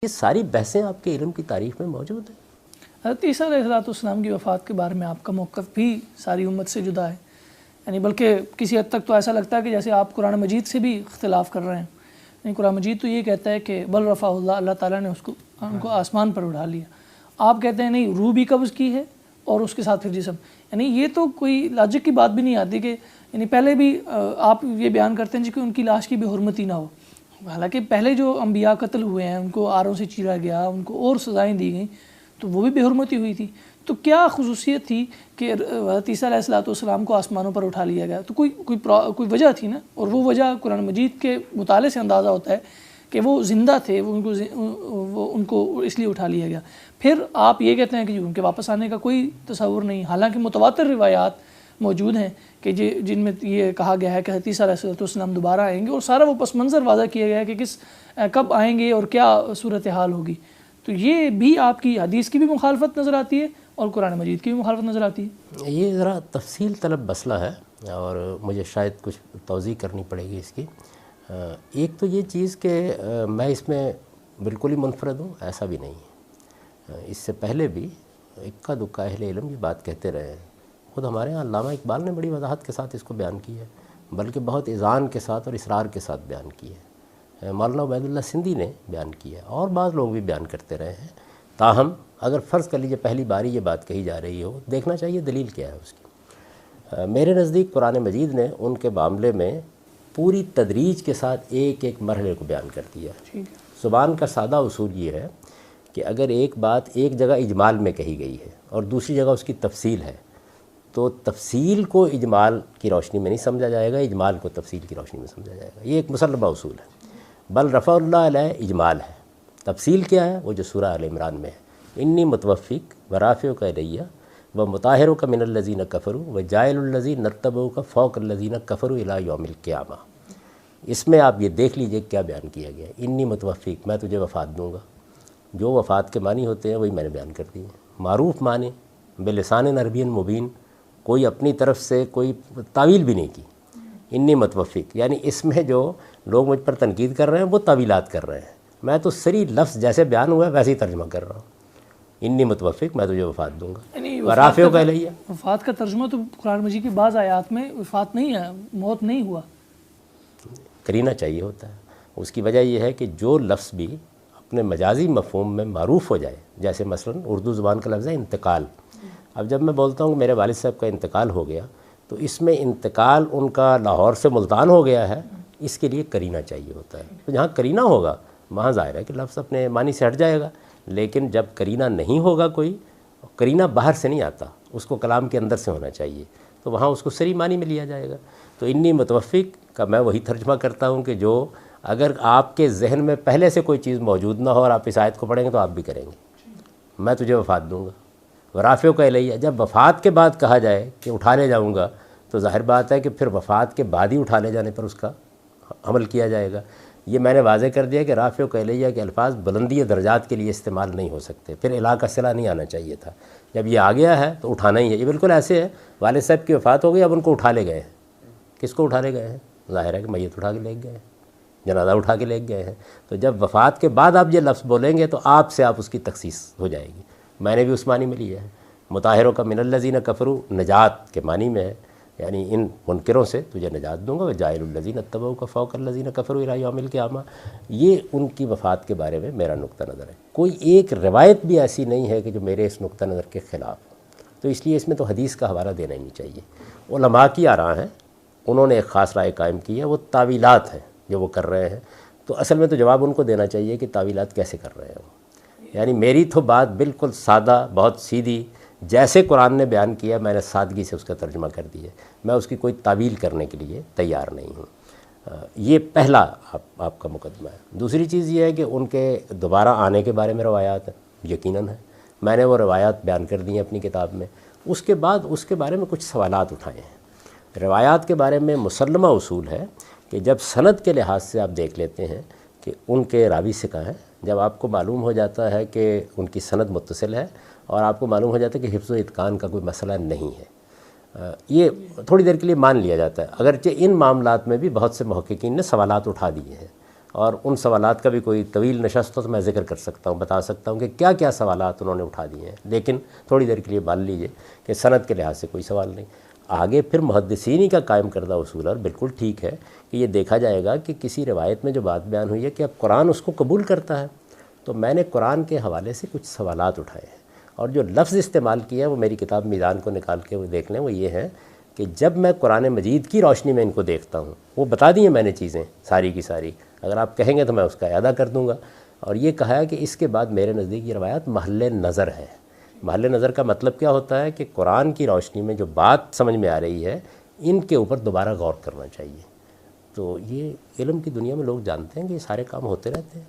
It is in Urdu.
یہ ساری بحثیں آپ کے علم کی تاریخ میں موجود ہیں۔ حضرت عیسیٰ علیہ السلام کی وفات کے بارے میں آپ کا موقف بھی ساری امت سے جدا ہے، یعنی بلکہ کسی حد تک تو ایسا لگتا ہے کہ جیسے آپ قرآن مجید سے بھی اختلاف کر رہے ہیں۔ یعنی قرآن مجید تو یہ کہتا ہے کہ بل رفع اللہ تعالیٰ نے ان کو آسمان پر اٹھا لیا، آپ کہتے ہیں نہیں، روح بھی قبض کی ہے اور اس کے ساتھ پھر جسم۔ یعنی یہ تو کوئی لاجک کی بات بھی نہیں آتی کہ یعنی پہلے بھی آپ یہ بیان کرتے ہیں کہ ان کی لاش کی بے حرمتی نہ ہو، حالانکہ پہلے جو انبیاء قتل ہوئے ہیں ان کو آروں سے چیرا گیا، ان کو اور سزائیں دی گئیں، تو وہ بھی بے حرمتی ہوئی تھی۔ تو کیا خصوصیت تھی کہ حضرت عیسیٰ علیہ السلام کو آسمانوں پر اٹھا لیا گیا؟ تو کوئی وجہ تھی نا، اور وہ وجہ قرآن مجید کے مطالعے سے اندازہ ہوتا ہے کہ وہ زندہ تھے، وہ ان کو اس لیے اٹھا لیا گیا۔ پھر آپ یہ کہتے ہیں کہ ان کے واپس آنے کا کوئی تصور نہیں، حالانکہ متواتر روایات موجود ہیں کہ جن میں یہ کہا گیا ہے کہ حضرت عیسیٰ علیہ السلام دوبارہ آئیں گے، اور سارا وہ پس منظر واضح کیا گیا ہے کہ کب آئیں گے اور کیا صورتحال ہوگی۔ تو یہ بھی آپ کی حدیث کی بھی مخالفت نظر آتی ہے اور قرآن مجید کی بھی مخالفت نظر آتی ہے۔ یہ ذرا تفصیل طلب مسئلہ ہے اور مجھے شاید کچھ توضیح کرنی پڑے گی اس کی۔ ایک تو یہ چیز کہ میں اس میں بالکل ہی منفرد ہوں، ایسا بھی نہیں ہے۔ اس سے پہلے بھی اکا دکا اہل علم یہ بات کہتے رہے ہیں، خود ہمارے یہاں علامہ اقبال نے بڑی وضاحت کے ساتھ اس کو بیان کیا ہے، بلکہ بہت اذعان کے ساتھ اور اصرار کے ساتھ بیان کیا ہے۔ مولانا عبید اللہ سندھی نے بیان کیا ہے اور بعض لوگ بھی بیان کرتے رہے ہیں۔ تاہم اگر فرض کر لیجیے پہلی باری یہ بات کہی جا رہی ہو، دیکھنا چاہیے دلیل کیا ہے اس کی۔ میرے نزدیک قرآن مجید نے ان کے معاملے میں پوری تدریج کے ساتھ ایک ایک مرحلے کو بیان کر دیا۔ زبان کا سادہ اصول یہ ہے کہ اگر ایک بات ایک جگہ اجمال میں کہی گئی ہے اور دوسری جگہ اس کی تفصیل ہے، تو تفصیل کو اجمال کی روشنی میں نہیں سمجھا جائے گا، اجمال کو تفصیل کی روشنی میں سمجھا جائے گا۔ یہ ایک مسلمہ اصول ہے۔ بل رفع اللہ علیہ اجمال ہے، تفصیل کیا ہے؟ وہ جو سورہ آل عمران میں ہے، انی متوفق ورافعک الیہ ومطہرک من الذین کفروا وجاعل الذین اتبعوک فوق الذین کفروا الی یوم القیامہ۔ اس میں آپ یہ دیکھ لیجئے کیا بیان کیا گیا ہے، انی متوفق، میں تجھے وفات دوں گا۔ جو وفات کے معنی ہوتے ہیں وہی میں نے بیان کر دی ہیں، معروف معنی بلسان عربی مبین، کوئی اپنی طرف سے کوئی تعویل بھی نہیں کی۔ انی متوفق یعنی اس میں جو لوگ مجھ پر تنقید کر رہے ہیں وہ تعویلات کر رہے ہیں، میں تو صریح لفظ جیسے بیان ہوا ہے ویسے ہی ترجمہ کر رہا ہوں۔ انی متوفق، میں تجھے وفات دوں گا۔ ورافعک الیہ، وفات کا ترجمہ تو قرآن مجید کی بعض آیات میں وفات نہیں ہے، موت نہیں ہوا، کرینہ چاہیے ہوتا ہے۔ اس کی وجہ یہ ہے کہ جو لفظ بھی اپنے مجازی مفہوم میں معروف ہو جائے، جیسے مثلا اردو زبان کا لفظ ہے انتقال۔ اب جب میں بولتا ہوں کہ میرے والد صاحب کا انتقال ہو گیا، تو اس میں انتقال ان کا لاہور سے ملتان ہو گیا ہے، اس کے لیے کرینہ چاہیے ہوتا ہے۔ تو جہاں کرینہ ہوگا وہاں ظاہر ہے کہ لفظ اپنے معنی سے ہٹ جائے گا، لیکن جب کرینہ نہیں ہوگا، کوئی کرینہ باہر سے نہیں آتا، اس کو کلام کے اندر سے ہونا چاہیے، تو وہاں اس کو صریح معنی میں لیا جائے گا۔ تو انی متوفق کا میں وہی ترجمہ کرتا ہوں کہ جو اگر آپ کے ذہن میں پہلے سے کوئی چیز موجود نہ ہو اور آپ اس آیت کو پڑھیں گے تو آپ بھی کریں گے، میں تجھے وفات دوں گا۔ ورافعک الیہ، جب وفات کے بعد کہا جائے کہ اٹھا لے جاؤں گا، تو ظاہر بات ہے کہ پھر وفات کے بعد ہی اٹھا لے جانے پر اس کا عمل کیا جائے گا۔ یہ میں نے واضح کر دیا کہ رافعک الیہ کے الفاظ بلندی درجات کے لیے استعمال نہیں ہو سکتے، پھر الہ کا صلہ نہیں آنا چاہیے تھا۔ جب یہ آ گیا ہے تو اٹھانا ہی ہے۔ یہ بالکل ایسے ہے، والد صاحب کی وفات ہو گئی، اب ان کو اٹھا لے گئے ہیں۔ کس کو اٹھا لے گئے ہیں؟ ظاہر ہے کہ میت اٹھا کے لے گئے ہیں، جنازہ اٹھا کے لے گئے ہیں۔ تو جب وفات کے بعد آپ یہ لفظ بولیں گے تو آپ سے آپ اس کی تخصیص ہو جائے گی۔ میں نے بھی اس معنی میں لیا ہے، مطہرک من الذین کفروا نجات کے معنی میں ہے، یعنی ان منکروں سے تجھے نجات دوں گا، وجاعل الذین اتبعوک فوق الذین کفروا الی یوم القیامہ۔ یہ ان کی وفات کے بارے میں میرا نقطہ نظر ہے۔ کوئی ایک روایت بھی ایسی نہیں ہے کہ جو میرے اس نقطہ نظر کے خلاف ہو، تو اس لیے اس میں تو حدیث کا حوالہ دینا ہی نہیں چاہیے۔ علماء کی آراء ہیں، انہوں نے ایک خاص رائے قائم کی ہے، وہ تعویلات ہیں جو وہ کر رہے ہیں۔ تو اصل میں تو جواب ان کو دینا چاہیے کہ تعویلات کیسے کر رہے ہیں وہ۔ یعنی میری تو بات بالکل سادہ، بہت سیدھی، جیسے قرآن نے بیان کیا میں نے سادگی سے اس کا ترجمہ کر دیا، میں اس کی کوئی تعویل کرنے کے لیے تیار نہیں ہوں۔ یہ پہلا آپ کا مقدمہ ہے۔ دوسری چیز یہ ہے کہ ان کے دوبارہ آنے کے بارے میں روایات یقیناً ہیں، میں نے وہ روایات بیان کر دی ہیں اپنی کتاب میں۔ اس کے بعد اس کے بارے میں کچھ سوالات اٹھائے ہیں۔ روایات کے بارے میں مسلمہ اصول ہے کہ جب سند کے لحاظ سے آپ دیکھ لیتے ہیں کہ ان کے راوی ثقہ ہیں، جب آپ کو معلوم ہو جاتا ہے کہ ان کی سند متصل ہے اور آپ کو معلوم ہو جاتا ہے کہ حفظ و اتقان کا کوئی مسئلہ نہیں ہے، یہ تھوڑی دیر کے لیے مان لیا جاتا ہے، اگرچہ ان معاملات میں بھی بہت سے محققین نے سوالات اٹھا دیے ہیں اور ان سوالات کا بھی کوئی طویل نشست ہو تو میں ذکر کر سکتا ہوں، بتا سکتا ہوں کہ کیا کیا سوالات انہوں نے اٹھا دیے ہیں، لیکن تھوڑی دیر کے لیے مان لیجئے کہ سند کے لحاظ سے کوئی سوال نہیں۔ آگے پھر محدثینی کا قائم کردہ اصول، اور بالکل ٹھیک ہے کہ یہ دیکھا جائے گا کہ کسی روایت میں جو بات بیان ہوئی ہے کہ اب قرآن اس کو قبول کرتا ہے، تو میں نے قرآن کے حوالے سے کچھ سوالات اٹھائے ہیں، اور جو لفظ استعمال کیا ہے وہ میری کتاب میزان کو نکال کے وہ دیکھ لیں، وہ یہ ہے کہ جب میں قرآن مجید کی روشنی میں ان کو دیکھتا ہوں، وہ بتا دی ہیں میں نے چیزیں ساری کی ساری، اگر آپ کہیں گے تو میں اس کا اعادہ کر دوں گا، اور یہ کہا ہے کہ اس کے بعد میرے نزدیک یہ روایات محل نظر ہے۔ محل نظر کا مطلب کیا ہوتا ہے کہ قرآن کی روشنی میں جو بات سمجھ میں آ رہی ہے ان کے اوپر دوبارہ غور کرنا چاہیے۔ تو یہ علم کی دنیا میں لوگ جانتے ہیں کہ یہ سارے کام ہوتے رہتے ہیں۔